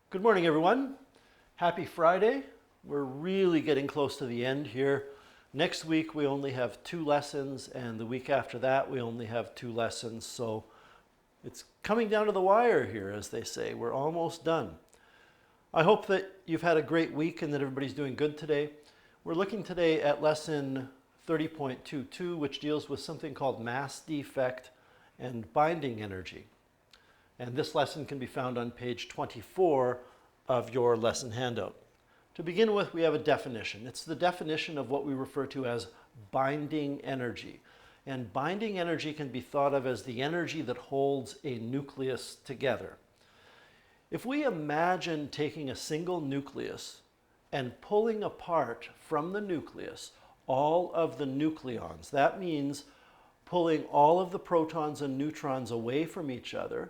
Good morning, everyone. Happy Friday. We're really getting close to the end here. Next week we only have 2 lessons, and the week after that we only have 2 lessons. So it's coming down to the wire here, as they say. We're almost done. I hope that you've had a great week and that everybody's doing good today. We're looking today at lesson 30.22, which deals with something called mass defect and binding energy. And this lesson can be found on page 24 of your lesson handout. To begin with, we have a definition. It's the definition of what we refer to as binding energy. And binding energy can be thought of as the energy that holds a nucleus together. If we imagine taking a single nucleus and pulling apart from the nucleus all of the nucleons, that means pulling all of the protons and neutrons away from each other,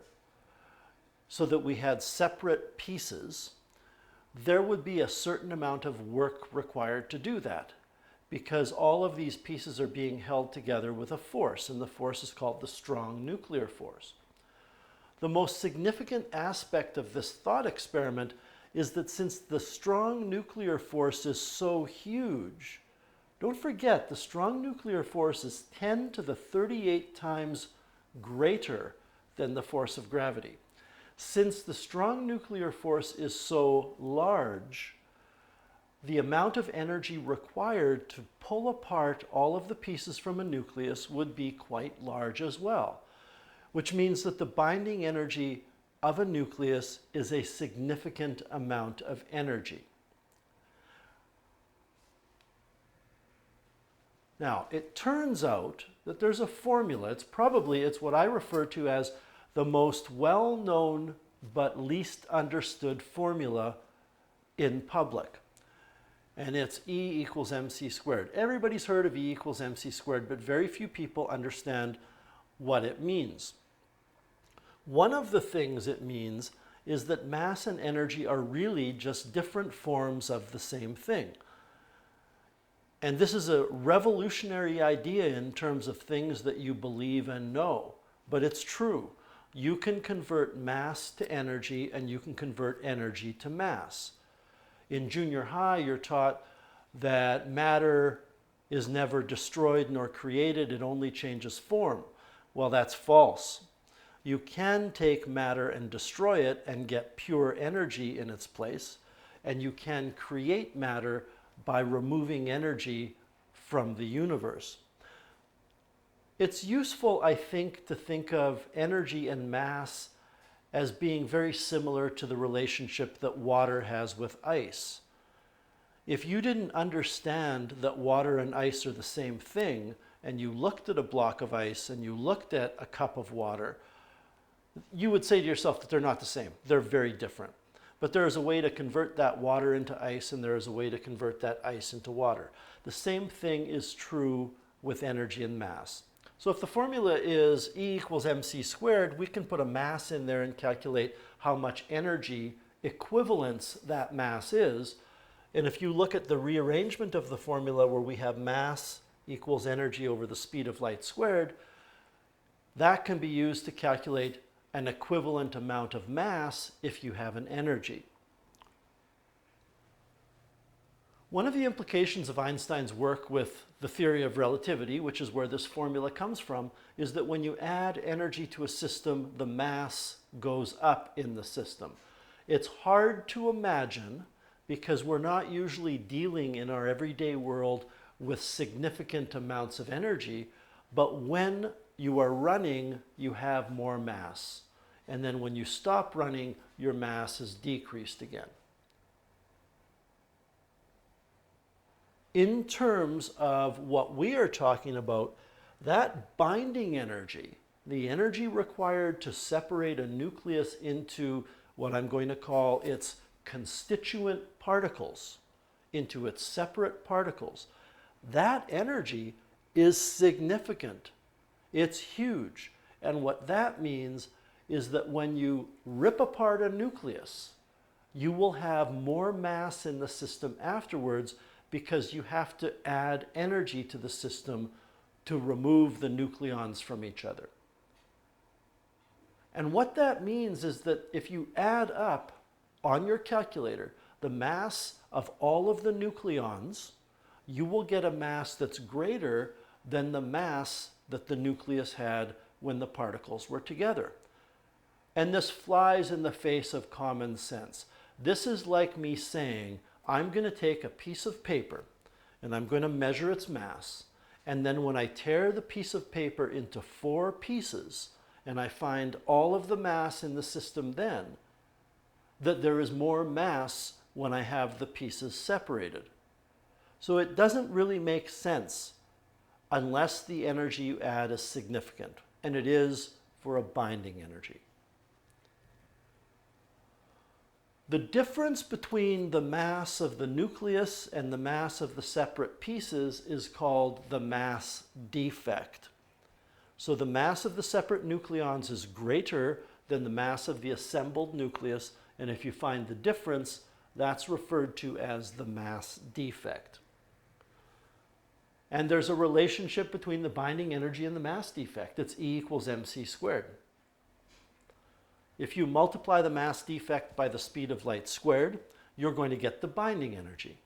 so that we had separate pieces, there would be a certain amount of work required to do that, because all of these pieces are being held together with a force, and the force is called the strong nuclear force. The most significant aspect of this thought experiment is that since the strong nuclear force is so huge, don't forget the strong nuclear force is 10 to the 38 times greater than the force of gravity. Since the strong nuclear force is so large, the amount of energy required to pull apart all of the pieces from a nucleus would be quite large as well, which means that the binding energy of a nucleus is a significant amount of energy. Now, it turns out that there's a formula. It's what I refer to as the most well-known but least understood formula in public. And it's E equals mc squared. Everybody's heard of E equals mc squared, but very few people understand what it means. One of the things it means is that mass and energy are really just different forms of the same thing. And this is a revolutionary idea in terms of things that you believe and know, but it's true. You can convert mass to energy, and you can convert energy to mass. In junior high, you're taught that matter is never destroyed nor created, it only changes form. Well, that's false. You can take matter and destroy it and get pure energy in its place, and you can create matter by removing energy from the universe. It's useful, I think, to think of energy and mass as being very similar to the relationship that water has with ice. If you didn't understand that water and ice are the same thing, and you looked at a block of ice and you looked at a cup of water, you would say to yourself that they're not the same. They're very different. But there is a way to convert that water into ice, and there is a way to convert that ice into water. The same thing is true with energy and mass. So if the formula is E equals mc squared, we can put a mass in there and calculate how much energy equivalence that mass is. And if you look at the rearrangement of the formula where we have mass equals energy over the speed of light squared, that can be used to calculate an equivalent amount of mass if you have an energy. One of the implications of Einstein's work with the theory of relativity, which is where this formula comes from, is that when you add energy to a system, the mass goes up in the system. It's hard to imagine because we're not usually dealing in our everyday world with significant amounts of energy, but when you are running, you have more mass. And then when you stop running, your mass is decreased again. In terms of what we are talking about, that binding energy, the energy required to separate a nucleus into what I'm going to call its constituent particles, into its separate particles, that energy is significant. It's huge. And what that means is that when you rip apart a nucleus, you will have more mass in the system afterwards, because you have to add energy to the system to remove the nucleons from each other. And what that means is that if you add up on your calculator the mass of all of the nucleons, you will get a mass that's greater than the mass that the nucleus had when the particles were together. And this flies in the face of common sense. This is like me saying, I'm going to take a piece of paper and I'm going to measure its mass. And then when I tear the piece of paper into 4 pieces and I find all of the mass in the system then, that there is more mass when I have the pieces separated. So it doesn't really make sense unless the energy you add is significant, and it is for a binding energy. The difference between the mass of the nucleus and the mass of the separate pieces is called the mass defect. So the mass of the separate nucleons is greater than the mass of the assembled nucleus, and if you find the difference, that's referred to as the mass defect. And there's a relationship between the binding energy and the mass defect. It's E equals mc squared. If you multiply the mass defect by the speed of light squared, you're going to get the binding energy.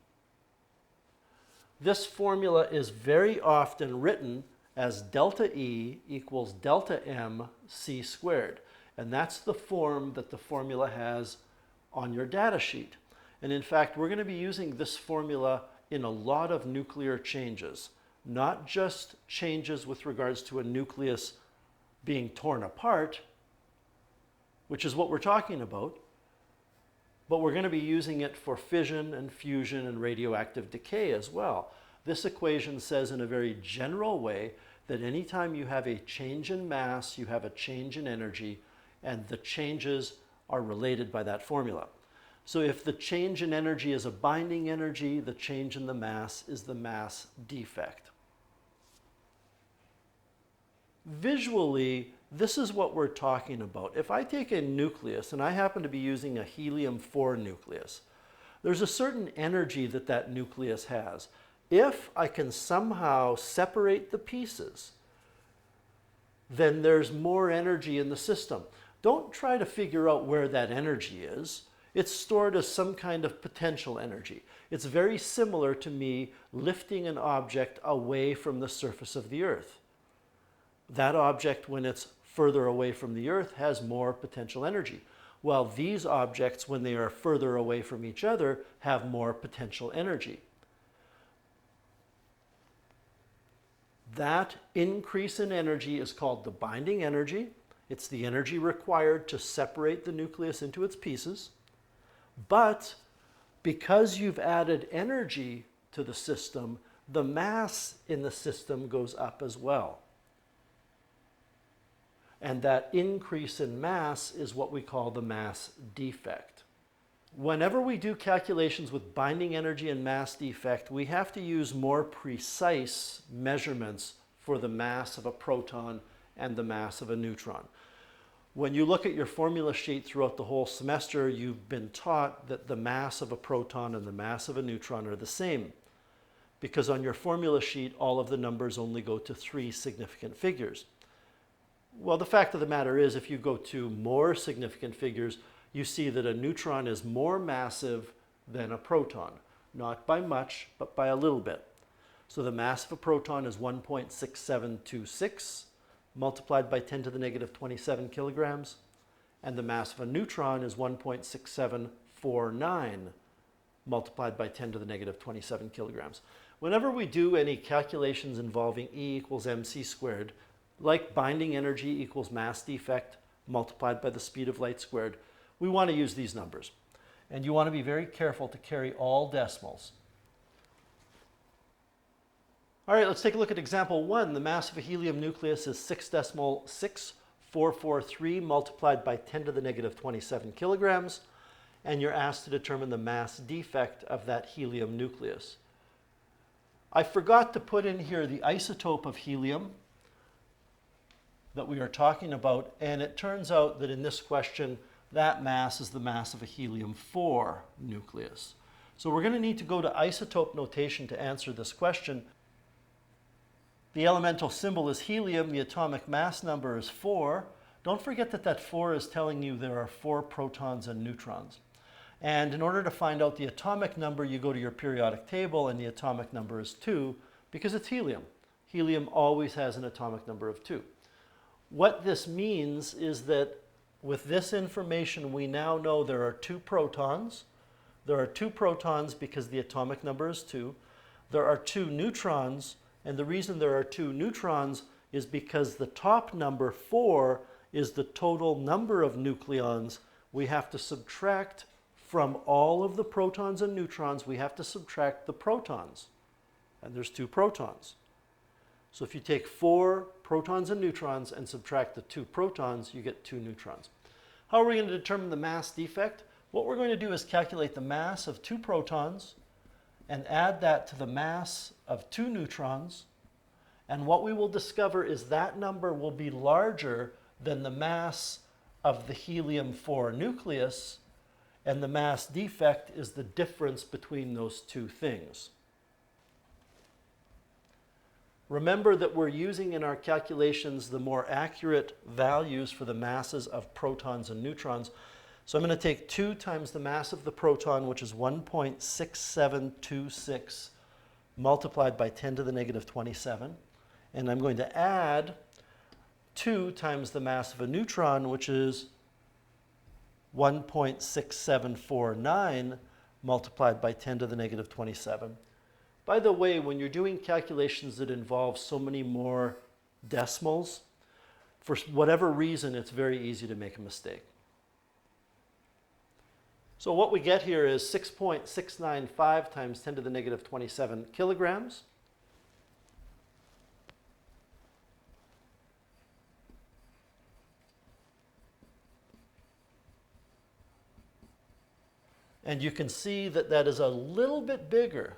This formula is very often written as delta E equals delta m c squared. And that's the form that the formula has on your data sheet. And in fact, we're going to be using this formula in a lot of nuclear changes, not just changes with regards to a nucleus being torn apart, which is what we're talking about, but we're going to be using it for fission and fusion and radioactive decay as well. This equation says in a very general way that anytime you have a change in mass, you have a change in energy, and the changes are related by that formula. So if the change in energy is a binding energy, the change in the mass is the mass defect. Visually, this is what we're talking about. If I take a nucleus, and I happen to be using a helium-4 nucleus, there's a certain energy that that nucleus has. If I can somehow separate the pieces, then there's more energy in the system. Don't try to figure out where that energy is. It's stored as some kind of potential energy. It's very similar to me lifting an object away from the surface of the Earth. That object, when it's further away from the Earth, has more potential energy, while these objects, when they are further away from each other, have more potential energy. That increase in energy is called the binding energy. It's the energy required to separate the nucleus into its pieces. But because you've added energy to the system, the mass in the system goes up as well. And that increase in mass is what we call the mass defect. Whenever we do calculations with binding energy and mass defect, we have to use more precise measurements for the mass of a proton and the mass of a neutron. When you look at your formula sheet throughout the whole semester, you've been taught that the mass of a proton and the mass of a neutron are the same, because on your formula sheet, all of the numbers only go to 3 significant figures. Well, the fact of the matter is, if you go to more significant figures, you see that a neutron is more massive than a proton. Not by much, but by a little bit. So the mass of a proton is 1.6726 multiplied by 10 to the negative 27 kilograms, and the mass of a neutron is 1.6749 multiplied by 10 to the negative 27 kilograms. Whenever we do any calculations involving E equals mc squared, like binding energy equals mass defect multiplied by the speed of light squared, we want to use these numbers. And you want to be very careful to carry all decimals. All right, let's take a look at example 1. The mass of a helium nucleus is 6.6443 multiplied by 10 to the negative 27 kilograms. And you're asked to determine the mass defect of that helium nucleus. I forgot to put in here the isotope of helium that we are talking about, and it turns out that in this question, that mass is the mass of a helium-4 nucleus. So we're going to need to go to isotope notation to answer this question. The elemental symbol is helium, the atomic mass number is 4. Don't forget that that 4 is telling you there are 4 protons and neutrons. And in order to find out the atomic number, you go to your periodic table, and the atomic number is 2 because it's helium. Helium always has an atomic number of 2. What this means is that with this information, we now know there are 2 protons. There are 2 protons because the atomic number is 2. There are 2 neutrons, and the reason there are 2 neutrons is because the top number, 4, is the total number of nucleons. We have to subtract from all of the protons and neutrons, we have to subtract the protons. And there's 2 protons. So if you take 4 protons and neutrons and subtract the 2 protons, you get 2 neutrons. How are we going to determine the mass defect? What we're going to do is calculate the mass of 2 protons and add that to the mass of 2 neutrons. And what we will discover is that number will be larger than the mass of the helium-4 nucleus, and the mass defect is the difference between those 2 things. Remember that we're using in our calculations the more accurate values for the masses of protons and neutrons. So I'm going to take 2 times the mass of the proton, which is 1.6726 multiplied by 10 to the negative 27. And I'm going to add 2 times the mass of a neutron, which is 1.6749 multiplied by 10 to the negative 27. By the way, when you're doing calculations that involve so many more decimals, for whatever reason, it's very easy to make a mistake. So what we get here is 6.695 times 10 to the negative 27 kilograms. And you can see that that is a little bit bigger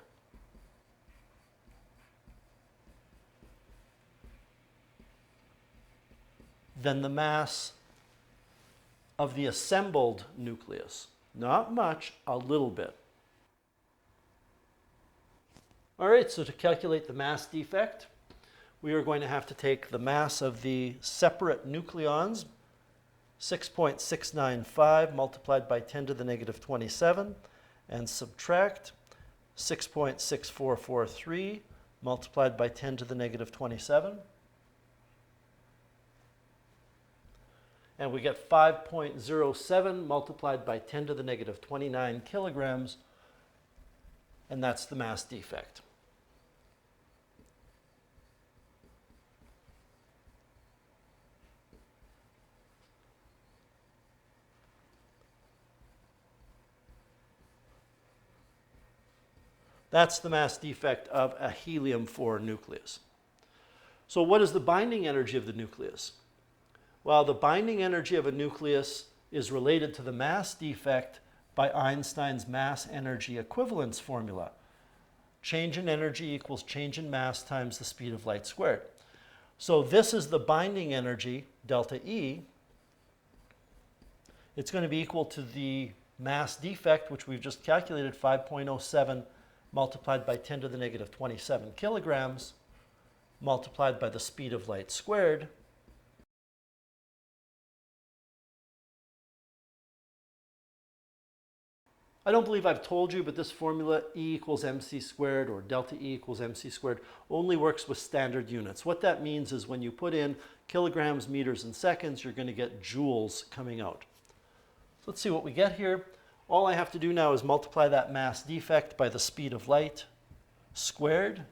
than the mass of the assembled nucleus. Not much, a little bit. All right, so to calculate the mass defect, we are going to have to take the mass of the separate nucleons, 6.695 multiplied by 10 to the negative 27, and subtract 6.6443 multiplied by 10 to the negative 27. And we get 5.07 multiplied by 10 to the negative 29 kilograms, and that's the mass defect. That's the mass defect of a helium-4 nucleus. So what is the binding energy of the nucleus? Well, the binding energy of a nucleus is related to the mass defect by Einstein's mass energy equivalence formula. Change in energy equals change in mass times the speed of light squared. So this is the binding energy, delta E. It's going to be equal to the mass defect, which we've just calculated, 5.07 multiplied by 10 to the negative 27 kilograms, multiplied by the speed of light squared. I don't believe I've told you, but this formula, E equals mc squared, or delta E equals mc squared, only works with standard units. What that means is when you put in kilograms, meters, and seconds, you're going to get joules coming out. So let's see what we get here. All I have to do now is multiply that mass defect by the speed of light squared.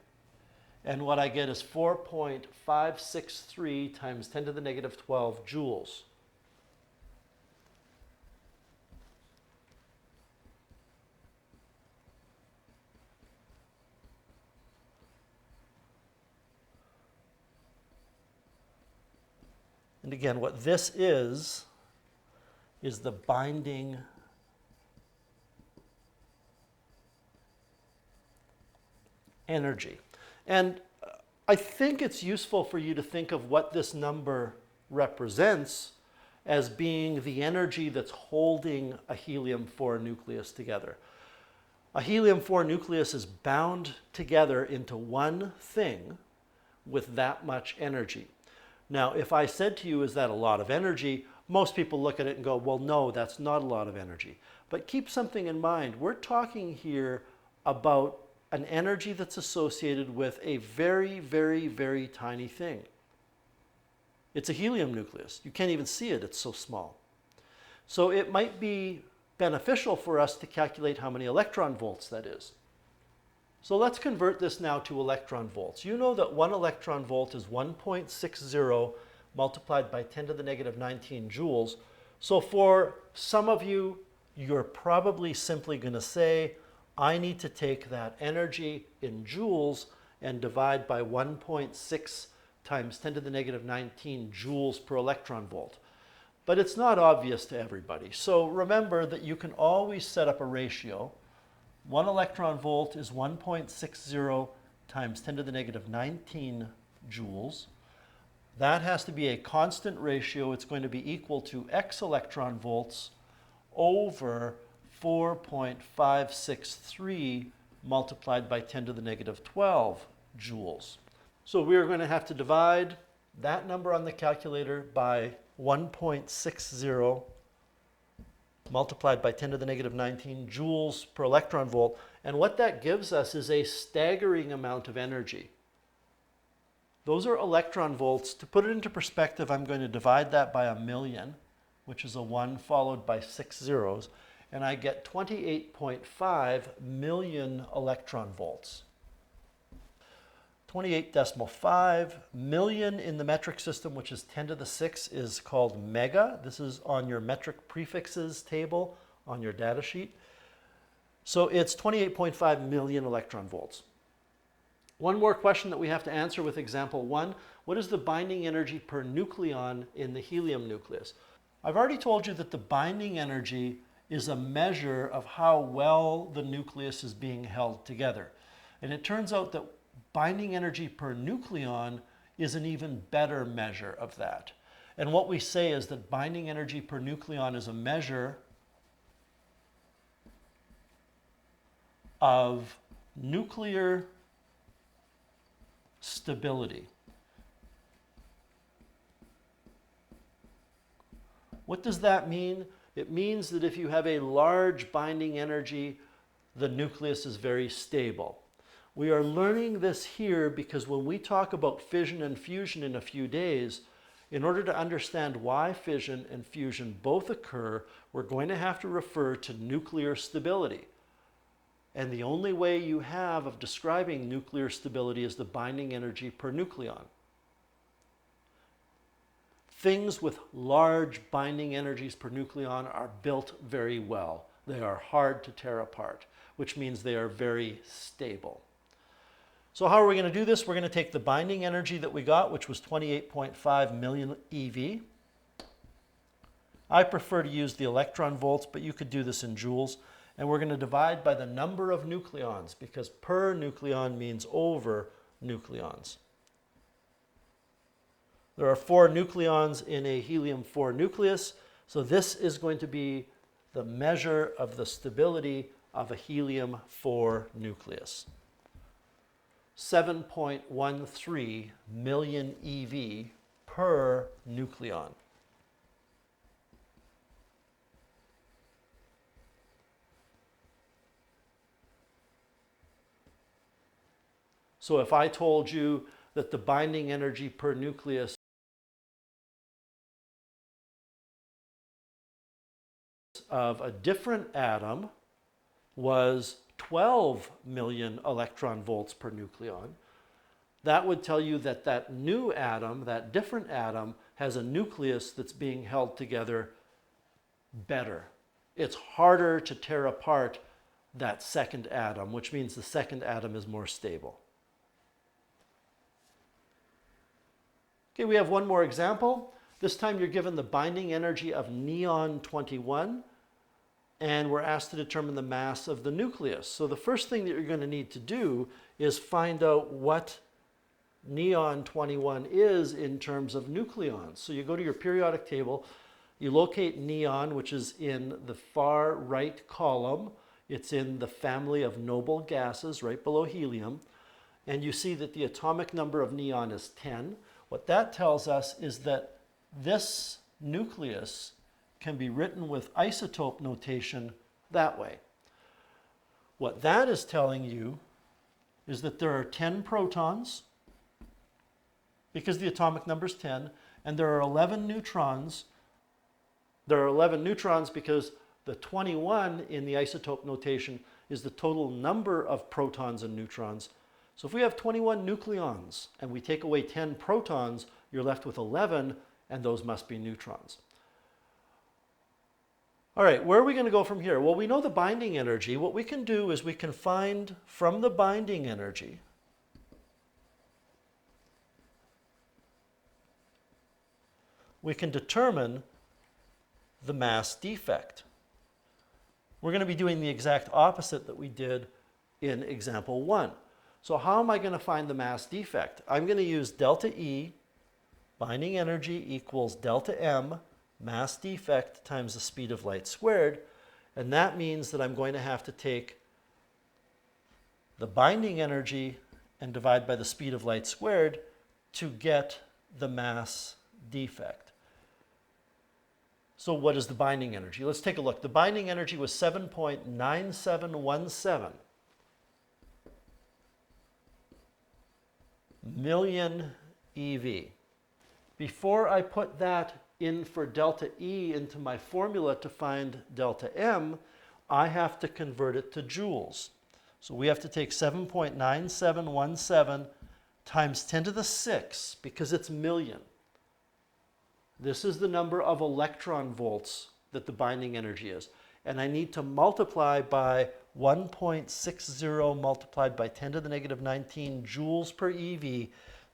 And what I get is 4.563 times 10 to the negative 12 joules. And again, what this is the binding energy. And I think it's useful for you to think of what this number represents as being the energy that's holding a helium-4 nucleus together. A helium-4 nucleus is bound together into one thing with that much energy. Now, if I said to you, is that a lot of energy? Most people look at it and go, well, no, that's not a lot of energy. But keep something in mind. We're talking here about an energy that's associated with a very, very, very tiny thing. It's a helium nucleus. You can't even see it, it's so small. So it might be beneficial for us to calculate how many electron volts that is. So let's convert this now to electron volts. You know that 1 electron volt is 1.60 multiplied by 10 to the negative 19 joules. So for some of you, you're probably simply going to say, I need to take that energy in joules and divide by 1.6 times 10 to the negative 19 joules per electron volt. But it's not obvious to everybody. So remember that you can always set up a ratio. 1 electron volt is 1.60 times 10 to the negative 19 joules. That has to be a constant ratio. It's going to be equal to x electron volts over 4.563 multiplied by 10 to the negative 12 joules. So we're going to have to divide that number on the calculator by 1.60 multiplied by 10 to the negative 19 joules per electron volt. And what that gives us is a staggering amount of energy. Those are electron volts. To put it into perspective, I'm going to divide that by 1,000,000, which is a 1 followed by 6 zeros, and I get 28.5 million electron volts. 28.5 million in the metric system, which is 10 to the 6, is called mega. This is on your metric prefixes table on your data sheet. So it's 28.5 million electron volts. One more question that we have to answer with example 1. What is the binding energy per nucleon in the helium nucleus? I've already told you that the binding energy is a measure of how well the nucleus is being held together. And it turns out that binding energy per nucleon is an even better measure of that. And what we say is that binding energy per nucleon is a measure of nuclear stability. What does that mean? It means that if you have a large binding energy, the nucleus is very stable. We are learning this here because when we talk about fission and fusion in a few days, in order to understand why fission and fusion both occur, we're going to have to refer to nuclear stability. And the only way you have of describing nuclear stability is the binding energy per nucleon. Things with large binding energies per nucleon are built very well. They are hard to tear apart, which means they are very stable. So how are we going to do this? We're going to take the binding energy that we got, which was 28.5 million eV. I prefer to use the electron volts, but you could do this in joules. And we're going to divide by the number of nucleons, because per nucleon means over nucleons. There are 4 nucleons in a helium-4 nucleus, so this is going to be the measure of the stability of a helium-4 nucleus. 7.13 million eV per nucleon. So if I told you that the binding energy per nucleus of a different atom was 12 million electron volts per nucleon, that would tell you that that new atom, that different atom, has a nucleus that's being held together better. It's harder to tear apart that second atom, which means the second atom is more stable. Okay, we have one more example. This time you're given the binding energy of neon 21, and we're asked to determine the mass of the nucleus. So the first thing that you're going to need to do is find out what neon 21 is in terms of nucleons. So you go to your periodic table, you locate neon, which is in the far right column. It's in the family of noble gases, right below helium. And you see that the atomic number of neon is 10. What that tells us is that this nucleus can be written with isotope notation that way. What that is telling you is that there are 10 protons, because the atomic number is 10, and there are 11 neutrons. There are 11 neutrons because the 21 in the isotope notation is the total number of protons and neutrons. So if we have 21 nucleons and we take away 10 protons, you're left with 11, and those must be neutrons. All right, where are we going to go from here? Well, we know the binding energy. What we can do is we can find from the binding energy we can determine the mass defect. We're going to be doing the exact opposite that we did in example 1. So how am I going to find the mass defect? I'm going to use delta E, binding energy equals delta M, mass defect times the speed of light squared. And that means that I'm going to have to take the binding energy and divide by the speed of light squared to get the mass defect. So what is the binding energy? Let's take a look. The binding energy was 7.9717 million eV. Before I put that in for delta E into my formula to find delta M, I have to convert it to joules. So we have to take 7.9717 times 10 to the 6, because it's million. This is the number of electron volts that the binding energy is. And I need to multiply by 1.60 multiplied by 10 to the negative 19 joules per eV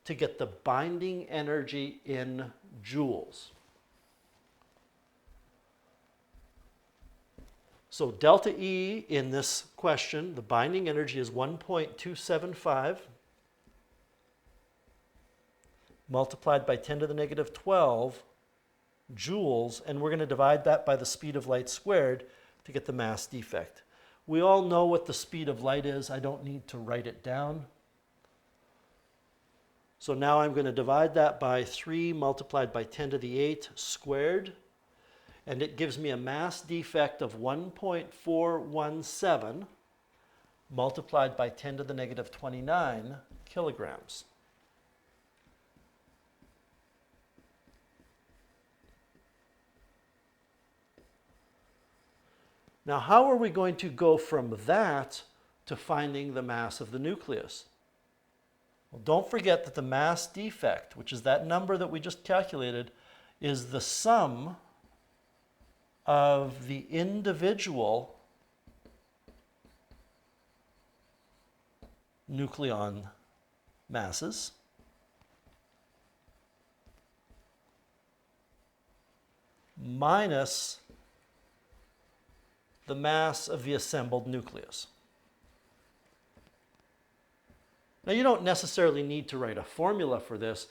to get the binding energy in joules. So delta E in this question, the binding energy is 1.275 multiplied by 10 to the negative 12 joules, and we're going to divide that by the speed of light squared to get the mass defect. We all know what the speed of light is. I don't need to write it down. So now I'm going to divide that by 3 multiplied by 10 to the 8 squared, and it gives me a mass defect of 1.417 multiplied by 10 to the negative 29 kilograms. Now, how are we going to go from that to finding the mass of the nucleus? Well, don't forget that the mass defect, which is that number that we just calculated, is the sum of the individual nucleon masses minus the mass of the assembled nucleus. Now, you don't necessarily need to write a formula for this.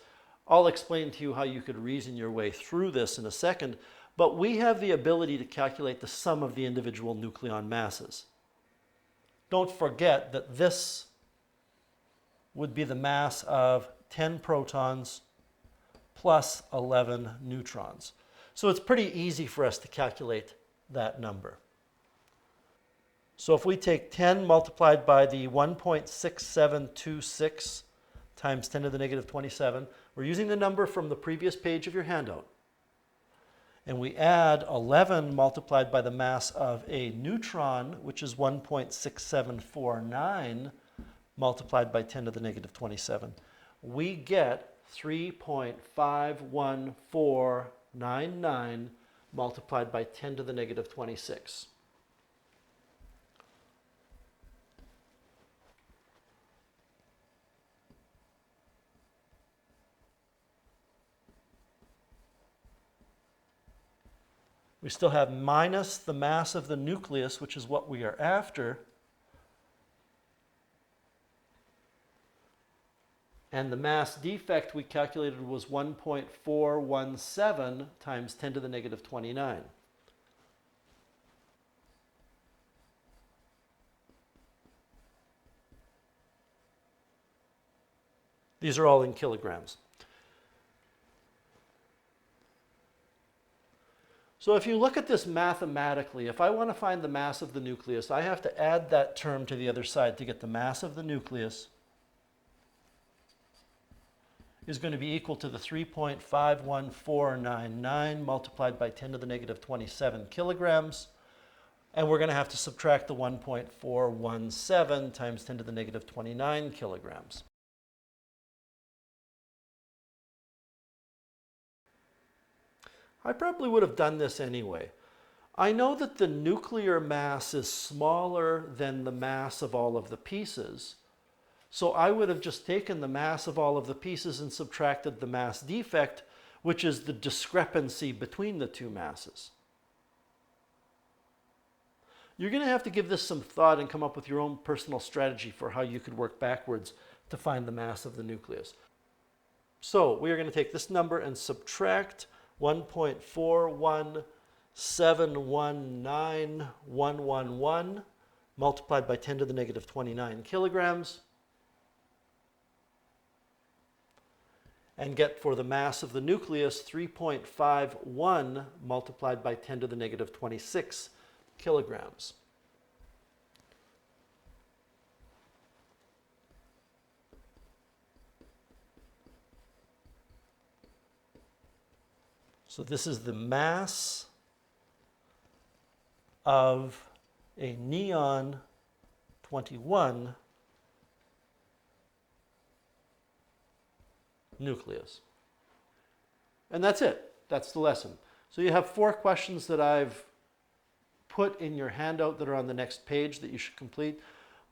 I'll explain to you how you could reason your way through this in a second, but we have the ability to calculate the sum of the individual nucleon masses. Don't forget that this would be the mass of 10 protons plus 11 neutrons. So it's pretty easy for us to calculate that number. So if we take 10 multiplied by the 1.6726 times 10 to the negative 27, we're using the number from the previous page of your handout. And we add 11 multiplied by the mass of a neutron, which is 1.6749 multiplied by 10 to the negative 27. We get 3.51499 multiplied by 10 to the negative 26. We still have minus the mass of the nucleus, which is what we are after. And the mass defect we calculated was 1.417 times 10 to the negative 29. These are all in kilograms. So if you look at this mathematically, if I want to find the mass of the nucleus, I have to add that term to the other side to get the mass of the nucleus is going to be equal to the 3.51499 multiplied by 10 to the negative 27 kilograms. And we're going to have to subtract the 1.417 times 10 to the negative 29 kilograms. I probably would have done this anyway. I know that the nuclear mass is smaller than the mass of all of the pieces. So I would have just taken the mass of all of the pieces and subtracted the mass defect, which is the discrepancy between the two masses. You're going to have to give this some thought and come up with your own personal strategy for how you could work backwards to find the mass of the nucleus. So we are going to take this number and subtract 1.4171911 multiplied by 10 to the negative 29 kilograms. And get for the mass of the nucleus 3.51 multiplied by 10 to the negative 26 kilograms. So this is the mass of a neon 21 nucleus. And that's it. That's the lesson. So you have 4 questions that I've put in your handout that are on the next page that you should complete.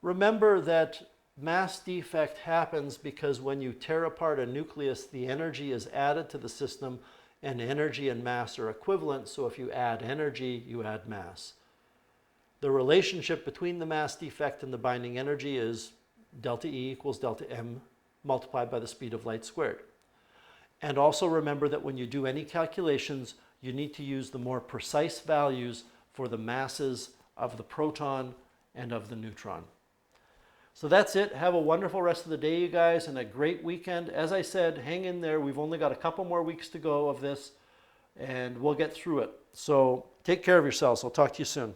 Remember that mass defect happens because when you tear apart a nucleus, the energy is added to the system, and energy and mass are equivalent. So if you add energy, you add mass. The relationship between the mass defect and the binding energy is delta E equals delta M multiplied by the speed of light squared. And also remember that when you do any calculations, you need to use the more precise values for the masses of the proton and of the neutron. So that's it. Have a wonderful rest of the day, you guys, and a great weekend. As I said, hang in there. We've only got a couple more weeks to go of this, and we'll get through it. So take care of yourselves. I'll talk to you soon.